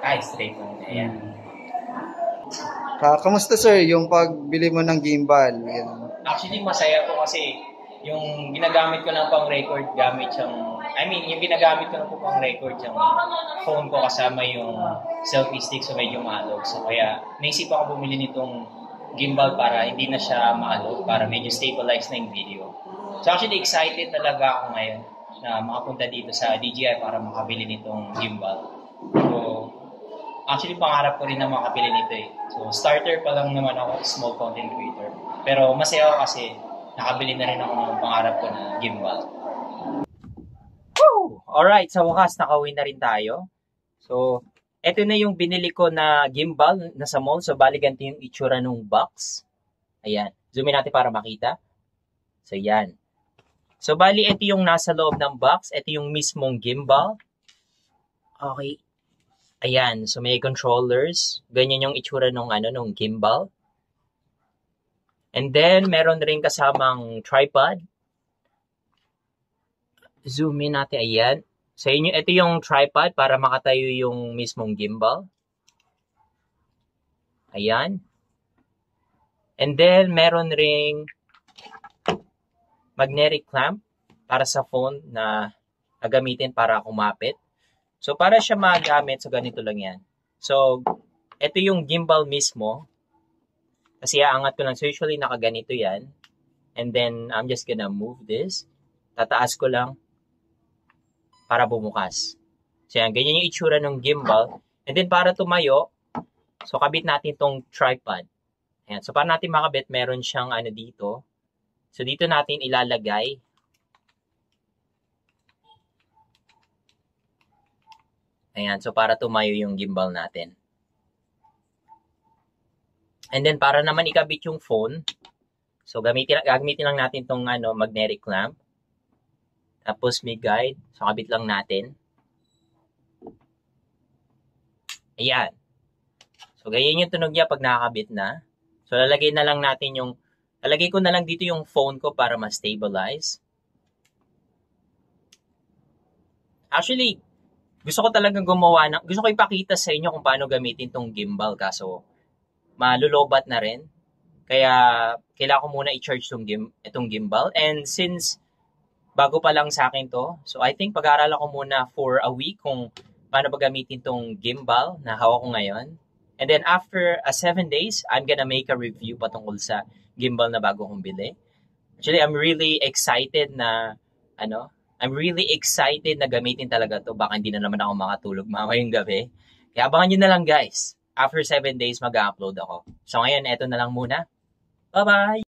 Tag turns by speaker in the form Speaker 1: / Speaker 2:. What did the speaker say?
Speaker 1: Ay, straight on. Ayan.
Speaker 2: Kamusta sir yung pagbili mo ng gimbal? Yan.
Speaker 1: Actually, masaya po kasi yung ginagamit ko lang pang record gamit yung ginagamit ko lang po pang record yung phone ko kasama yung selfie stick, so medyo maalog. So kaya naisip ako bumili nitong gimbal para hindi na siya maalog, para medyo stabilize na yung video. So actually excited talaga ako ngayon na makapunta dito sa DJI para makabili nitong gimbal. So actually pangarap ko rin na makabili nito eh. So starter pa lang naman ako, small content creator. Pero masaya ako kasi nakabili na rin ako ng pangarap ko na gimbal. Woo! Alright, sa wakas nakauwi na rin tayo. So, eto na yung binili ko na gimbal na sa mall. So, bali ganito yung itsura ng box. Ayan. Zoomin natin para makita. So, yan. So, bali ito yung nasa loob ng box. Ito yung mismong gimbal. Okay. Ayan. So, may controllers. Ganyan yung itsura ng gimbal. And then, meron rin kasamang tripod. Zoom in natin. Ayan. Sa inyo, ito yung tripod para makatayo yung mismong gimbal. Ayan. And then, meron ring magnetic clamp para sa phone na gagamitin para kumapit. So, para siya magamit, so ganito lang yan. So, ito yung gimbal mismo. Kasi aangat ko lang. So, usually nakaganito yan. And then, I'm just gonna move this. Tataas ko lang para bumukas. So, yan. Ganyan yung itsura ng gimbal. And then, para tumayo, so, kabit natin tong tripod. Ayan. So, para natin makabit, meron siyang dito. So, dito natin ilalagay. Ayan. So, para tumayo yung gimbal natin. And then, para naman ikabit yung phone, so gamitin lang natin tong magnetic clamp. Tapos may guide. So, kabit lang natin. Ayan. So, ganyan yung tunog niya pag nakakabit na. So, lalagay ko na lang dito yung phone ko para ma-stabilize. Actually, gusto ko ipakita sa inyo kung paano gamitin tong gimbal. Kaso, malulobat na rin. Kaya, kailangan ko muna i-charge itong gimbal. And since bago pa lang sa akin to, so I think pag-aaralan ko muna for a week kung paano ba gamitin tong gimbal na hawak ko ngayon. And then after 7 days, I'm gonna make a review patungkol sa gimbal na bago kong bili. Actually, I'm really excited na gamitin talaga to. Baka hindi na naman ako makatulog mamayang gabi. Kaya abangan nyo na lang guys. After 7 days, mag-upload ako. So ngayon, eto na lang muna. Bye-bye!